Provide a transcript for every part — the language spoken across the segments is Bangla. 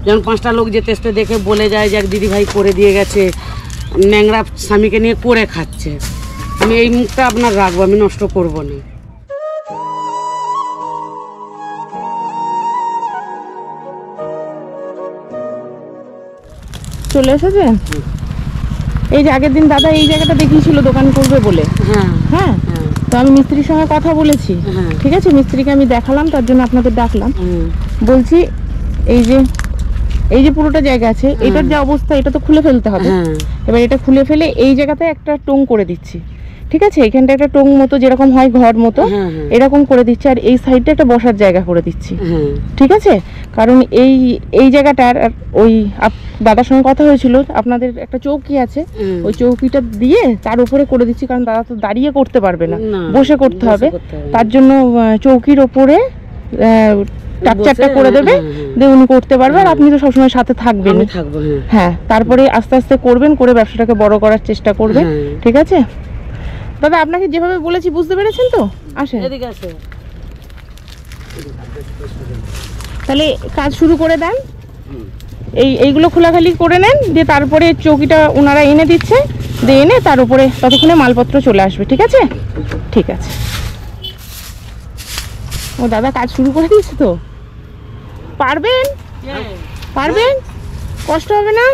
যখন 5টা লোক যেতে আসতে দেখে বলে যায় যে এক দিদি ভাই করে দিয়ে গেছে, ন্যাংরা স্বামীকে নিয়ে করে খাচ্ছে। আমি এই মুখটা আপনার রাখবো, আমি নষ্ট করব না। চলে এসেছে। এই যে আগের দিন দাদা এই জায়গাটা দেখিয়েছিল দোকান করবে বলে। হ্যাঁ হ্যাঁ, তো আমি মিস্ত্রির সঙ্গে কথা বলেছি। ঠিক আছে, মিস্ত্রিকে আমি দেখালাম, তার জন্য আপনাদের ডাকলাম। বলছি এই যে পুরোটা জায়গা আছে, এটার যে অবস্থা, এটা তো খুলে ফেলতে হবে। এবার এটা খুলে ফেলে এই জায়গাতে একটা টোং করে দিচ্ছি। ঠিক আছে, এখানটা একটা টোং মতো যেরকম হয় ঘর মতো এরকম করে দিচ্ছি, আর এই সাইডটা একটা বসার জায়গা করে দিচ্ছি। ঠিক আছে, কারণ এই জায়গাটার ওই দাদার সঙ্গে কথা হয়েছিল, আপনাদের একটা চৌকি আছে, ওই চৌকিটা দিয়ে তার উপরে করে দিচ্ছি, কারণ দাদা তো দাঁড়িয়ে করতে পারবে না, বসে করতে হবে। তার জন্য চৌকির ওপরে স্ট্রাকচারটা করে দেবে, দিয়ে উনি করতে পারবে, আর আপনি তো সবসময় সাথে থাকবেন। হ্যাঁ, তারপরে আস্তে আস্তে করবেন, করে ব্যবসাটাকে বড় করার চেষ্টা করবেন। ঠিক আছে দাদা, আপনাকে যেভাবে বলেছি বুঝতে পেরেছেন তো? আসেন এদিকে আসে, তাহলে কাজ শুরু করে দেন। এইগুলো খোলাখালি করে নেন, দিয়ে তারপরে চৌকিটা ওনারা এনে দিচ্ছে, দিয়ে এনে তার উপরে ততক্ষণে মালপত্র চলে আসবে। ঠিক আছে, ঠিক আছে। ও দাদা কাজ শুরু করে দিয়েছে তো? পারবেন? পারবেন? কষ্ট হবে না?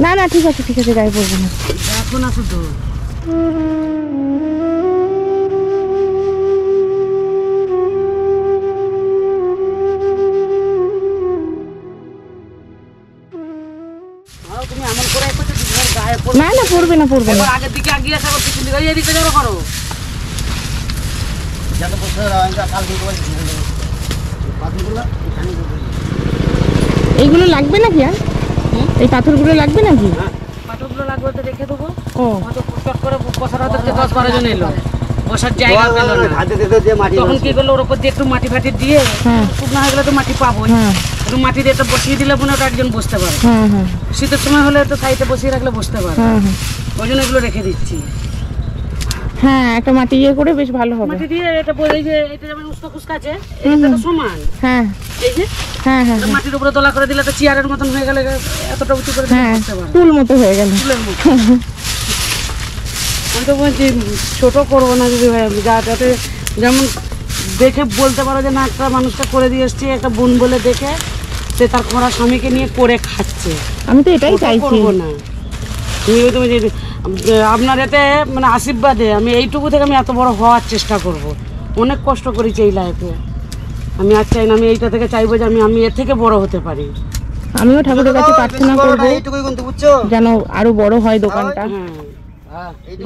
না না, ঠিক আছে ঠিক আছে, গায়ে পড়বে না। দেখো না শুধু তুমি এমন করে গায়ে পড়বে না না, পড়বে না পড়বে না। আগের দিকে আগিয়ে আসা, পিছন দিকে এদিকে জড়ো করো। এইগুলো লাগবে নাকি? আর এই পাথরগুলো লাগবে নাকি? পাথরগুলো লাগবে তো রেখে দেবো। ও চট করে বসার হতে 10-12 জন এলো, বসার জায়গা পেল না। তখন কি করলো, ওর উপর দিয়ে একটু মাটি ফাটি দিয়ে, শুকনো হয়ে গেলে তো মাটি পাবো, একটু মাটি দিয়ে একটা বসিয়ে দিলে মনে হয় একজন বসতে পারে। শীতের সময় হলে তো সাইডে বসিয়ে রাখলে বসতে পারে, ওই জন্য এগুলো রেখে দিচ্ছি। হ্যাঁ, একটা মাটি ইয়ে করে বেশ ভালো হবে। মাটি দিয়ে এটা বলে যে এটা যেমন উস্কা খুস্কা আছে, এটা তো সমান। হ্যাঁ, এই যে হ্যাঁ হ্যাঁ, মাটির উপরে দলা করে দিলে তো চেয়ারের মতন হয়ে গেলে, এতটা উঁচু করে দিলে বসতে পারে, টুল মতো হয়ে গেল। টুলের মতো। আমি তো বলছি ছোট করবো না যদি ভাই, যাতে যেমন দেখে বলতে পারো যে না, একটা মানুষটা করে দিয়ে এসছে, একটা বোন বলে দেখে সে তার খোঁড়া স্বামীকে নিয়ে করে খাচ্ছে। আমি তো এটাই চাইছি। করবো না তুমি আপনার এতে মানে আশীর্বাদে আমি এইটুকু থেকে আমি এত বড় হওয়ার চেষ্টা করব। অনেক কষ্ট করেছি এই লাইফে, আমি আর চাই না, আমি এইটা থেকে চাইবো যে আমি এর থেকে বড় হতে পারি। আমিও ঠাকুরের কাছে প্রার্থনা করবো যেন আরো বড় হয় দোকানটা।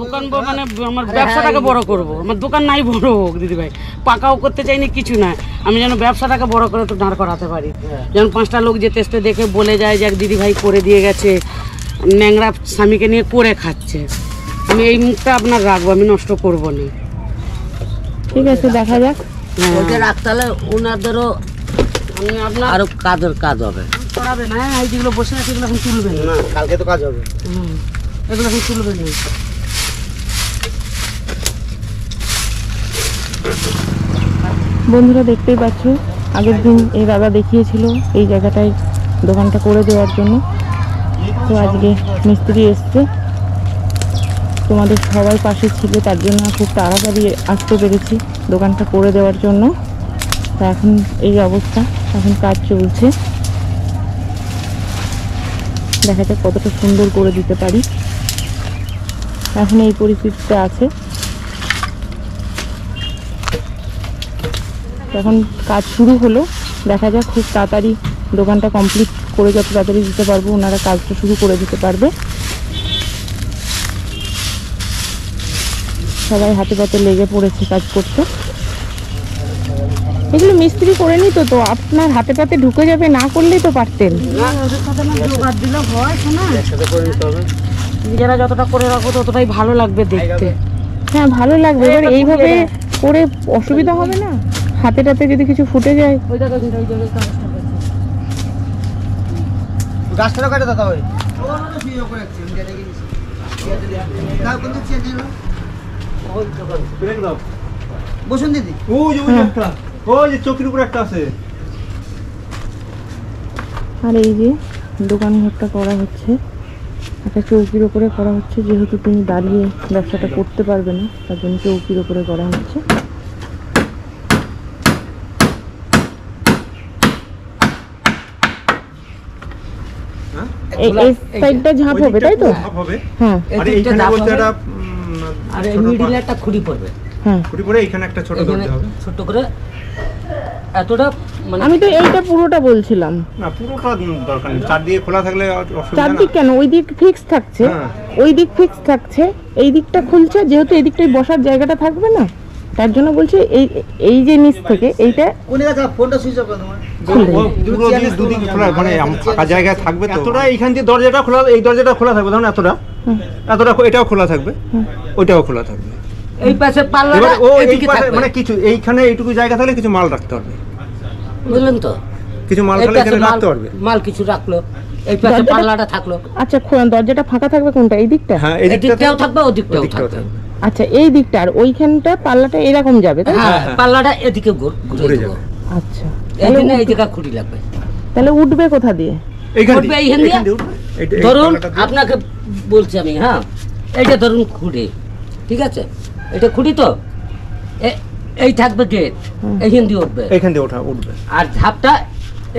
দোকান মানে আমার ব্যবসাটাকে বড় করব। আমার দোকান নাই বড় হোক দিদিভাই, পাকাও করতে চাইনি কিছু না, আমি যেন ব্যবসাটাকে বড় করে তো দাঁড় করাতে পারি। যেমন 5টা লোক যেতে আসতে দেখে বলে যায় যে এক দিদি ভাই করে দিয়ে গেছে, ন্যাংরা স্বামীকে নিয়ে করে খাচ্ছে। আমি এই মুখটা আপনার রাখবো, আমি নষ্ট করব না। ঠিক আছে, দেখা যাক। রাখতে হলে ওনাদেরও আপনার আরো কাজ হবে, করাবে না। এই যেগুলো বসে আছে এগুলো এখন তুলবে না, কালকে তো কাজ হবে। এগুলো এখন তুলবে না। বন্ধুরা দেখতেই পাচ্ছ, আগের দিন এই দাদা দেখিয়েছিল এই জায়গাটায় দোকানটা করে দেওয়ার জন্য। তো আজকে মিস্ত্রি এসছে, তোমাদের সবাই পাশে ছিল, তার জন্য খুব তাড়াতাড়ি আসতে পেরেছি দোকানটা করে দেওয়ার জন্য। তা এখন এই অবস্থা, এখন কাজ চলছে, দেখা যাক কতটা সুন্দর করে দিতে পারি। এখন এই পরিস্থিতিতে আছে, এখন কাজ শুরু হলো, দেখা যাক খুব তাড়াতাড়ি দোকানটা কমপ্লিট করে যত তাড়াতাড়ি দিতে পারবো ওনারা কাজটা শুরু করে দিতে পারবে। সবাই হাতে পাতে লেগে পড়েছে কাজ করতে। এগুলো মিস্ত্রি করে নিত তো আপনার হাতে পাতে ঢুকে যাবে, না করলেই তো পারতেন। নিজেরা যতটা করে রাখবো ততটাই ভালো লাগবে দেখতে। হ্যাঁ, ভালো লাগবে। এবার এইভাবে করে অসুবিধা হবে না, হাতে টাতে যদি কিছু ফুটে যায়। গাছটা কাটে দাদা ওই বসুন দিদি। ওই যে একটা, ওই যে চৌকির উপরে একটা আছে। আর এই যে দোকান ঘরটা করা হচ্ছে, একটা চৌকির ওপরে করা হচ্ছে, যেহেতু তিনি দাঁড়িয়ে ব্যবসাটা করতে পারবে না তার জন্য চৌকির ওপরে করা হচ্ছে। এই সাইডটা ঝাঁপ হবে তাই তো? ঝাঁপ হবে। হ্যাঁ। আর এইখানে বলতে একটা আর এই মিডিলে একটা খুঁড়ি পড়বে। হ্যাঁ। খুঁড়ি পড়ে এখানে একটা ছোট দরজা হবে। ছোট করে এতটা মানে আমি তো এইটা পুরোটা বলছিলাম। না পুরোটা দরকার নেই, চার দিকে খোলা থাকলে অসুবিধা না। চারদিক কেন? ওই দিক ফিক্স থাকছে, ওই দিক ফিক্স থাকছে, এই দিকটা খুলছে, যেহেতু এই দিকটাই বসার জায়গাটা থাকবে না তার জন্য বলছি এই এই যে নিচ থেকে এইটা কোনে রাখা ফোনটা সুইচ অফ করে দাও। পুরো দুদিকে খোলা, মানে ফাঁকা জায়গা থাকবে তো। এতটা এইখান দিয়ে দরজাটা খোলা, এই দরজাটা খোলা থাকবে, ধরুন এতটা, এতটা এটাও খোলা থাকবে, ওইটাও খোলা থাকবে। এই পাশে পাল্লাটা এবার ও এই এদিকে পাশে থাকবে। মানে কিছু এইখানে এইটুকু জায়গা থাকলে কিছু মাল রাখতে পারবে, বুঝলেন তো? কিছু মাল এই থাকলে পাশে এখানে রাখতে পারবে। মাল কিছু রাখলো, এই পাশে দরজাটা- পাল্লাটা থাকলো, আচ্ছা দরজাটা ফাঁকা থাকবে কোনটা? এই দিকটা? হ্যাঁ এদিকটাও থাকবে, ওদিকটাও থাকবে। আচ্ছা এই দিকটা, আর ওইখানটা পাল্লাটা এরকম যাবে তাই তো? হ্যাঁ, পাল্লাটা এদিকে ঘুরে ঘুরে যাবে। যাবে। আচ্ছা এই জন্য এই জায়গা খুঁটি লাগবে। তাহলে উঠবে কোথা দিয়ে? এইখান উঠবে দিয়ে, এইখান দিয়ে। এইখান দিয়ে উঠবে। এই ধরুন পাল্লাটা দিয়ে। আপনাকে বলছি আমি, হ্যাঁ এইটা ধরুন খুঁটি, ঠিক আছে? এটা খুঁটি তো এই থাকবে গেট, এইখান দিয়ে উঠবে, এইখান দিয়ে উঠবে আর ঝাপটা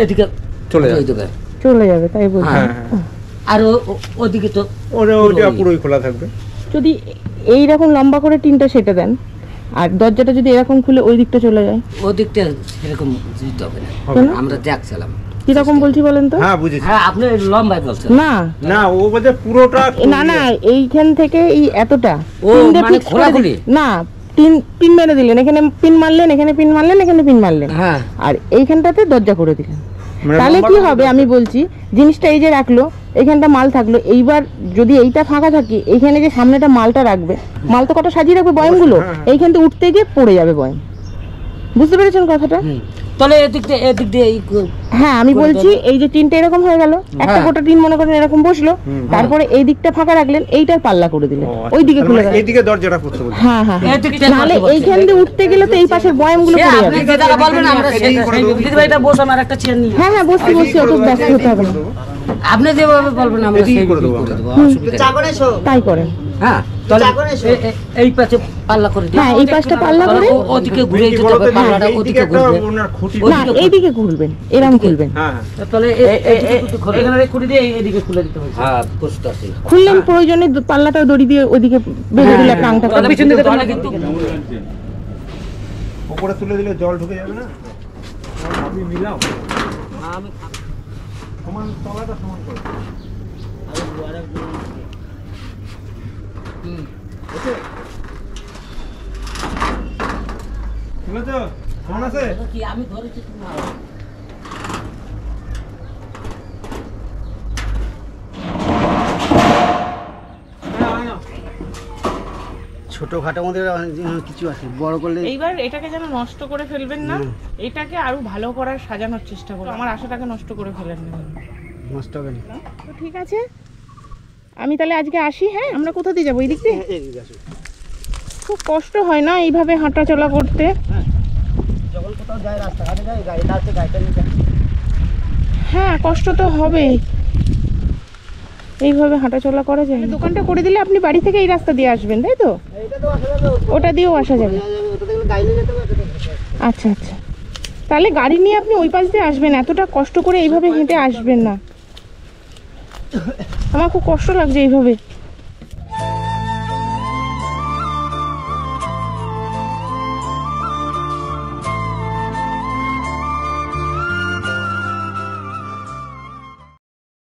এদিকে চলে যাবে। দেবে। চলে যাবে তাই বলছি। হ্যাঁ আর ওদিকে তো ওইটা পুরোই খোলা থাকবে। যদি এইরকম লম্বা করে টিনটা সেটে দেন আর দরজাটা যদি এরকম খুলে ওই দিকটা চলে যায়, ওদিকটা সেরকম দিতে হবে না, কেন? আমরা দেখছিলাম। কিরকম বলছি বলেন তো? হ্যাঁ বুঝেছি। হ্যাঁ আপনি লম্বাই বলছেন। না না ও বলতে পুরোটা না না, এইখান থেকে এই এতটা ও, টিন দিয়ে মানে fix করে খোলাখুলি? না, পিন মেরে দিলেন, এখানে পিন মারলেন, এখানে পিন মারলেন, এখানে পিন মারলেন, হ্যাঁ আর এইখানটাতে দরজা করে দিলেন। মানে তাহলে কি লম্বাটা হবে আমি বলছি, জিনিসটা এই যে রাখলো, এইখানটা মাল থাকলো, এইবার যদি এইটা ফাঁকা থাকে, এইখানে যে সামনেটা মালটা রাখবে, মাল তো কটা সাজিয়ে রাখবে বয়ামগুলো, এইখানটা উঠতে গিয়ে পড়ে যাবে বয়াম। বুঝতে পেরেছেন কথাটা? তাহলে এদিক দিয়ে হ্যাঁ আমি বলছি এই যে টিনটা এরকম হয়ে গেল, একটা গোটা টিন মনে করেন এরকম বসলো, তারপরে এই দিকটা ফাঁকা রাখলেন, এইটার পাল্লা করে দিলেন, ওই দিকে খুলে গেল। এইদিকে দরজাটা করতে বলছি। হ্যাঁ হ্যাঁ হ্যাঁ। এদিকটা নাহলে করতে এইখান দিয়ে উঠতে গেলে তো এই পাশের বয়ামগুলো সে পড়ে আপনি যাবে। যে জায়গা বলবেন আমরা দিদিভাই এটা বসে আমার একটা চেয়ার নিয়ে হ্যাঁ হ্যাঁ বসছি অত ব্যস্ত হতে হবে না, আপনি যেভাবে বলবেন আমরা এদিকে সেই করে দেবো করে দেবো, হুম। অসুবিধা নেই। তাই করেন। হ্যাঁ তাহলে এই পাশে পাল্লা করে দিই। হ্যাঁ এই পাশটা পাল্লা করে, ওদিকে ঘুরে যেতে হবে, পাল্লাটা ওদিকে ঘুরবে। না এইদিকে খুলবেন, এরকম খুলবেন, হ্যাঁ তাহলে এখানে খুঁড়ি দিয়ে এদিকে খুলে দিতে হবে। হ্যাঁ বুঝতে পারছি। খুললেন, প্রয়োজনে পাল্লাটা দড়ি দিয়ে ওইদিকে বেঁধে দিলে একটা আংটা তাহলে পিছন দিকে তাহলে কিন্তু উপরে তুলে দিলে জল ঢুকে যাবে না। আপনি মিলাও, আমি সমান তলাটা সমান করো। বুঝেছো? সমান আছে? কি আমি ধরেছি তুমি ছোটখাটোর মধ্যে অনেক কিছু আছে, বড় করলে এইবার এটাকে যেন নষ্ট করে ফেলবেন না, এটাকে আরো ভালো করার সাজানোর চেষ্টা করুন, আমার আশাটাকে নষ্ট করে ফেলেন না। নষ্ট হবে না। তো ঠিক আছে, আমি তাহলে আজকে আসি। হ্যাঁ আমরা কোথা দিয়ে যাবো? এই দিক দিয়ে? এদিকে আসো। খুব কষ্ট হয় না এইভাবে হাঁটা চলা করতে? যখন কোথাও যায় রাস্তাঘাটে যায়, গাড়িটা আছে, গাড়িটা নিয়ে যায়। হ্যাঁ কষ্ট তো হবেই, এইভাবে হাঁটা চলা করা যায়। দোকানটা করে দিলে আপনি বাড়ি থেকে এই রাস্তা দিয়ে আসবেন তাই তো? এইটা তো আসা যাবে, ওটা দিয়েও আসা যাবে। ওটাতে গেলে গাড়ি নিয়ে যেতে হবে, ওটাতে যেতে হবে। আচ্ছা আচ্ছা, তাহলে গাড়ি নিয়ে আপনি ওই পাশ দিয়ে আসবেন, এতটা কষ্ট করে এইভাবে হেঁটে আসবেন না। আমার খুব কষ্ট লাগছে এইভাবে।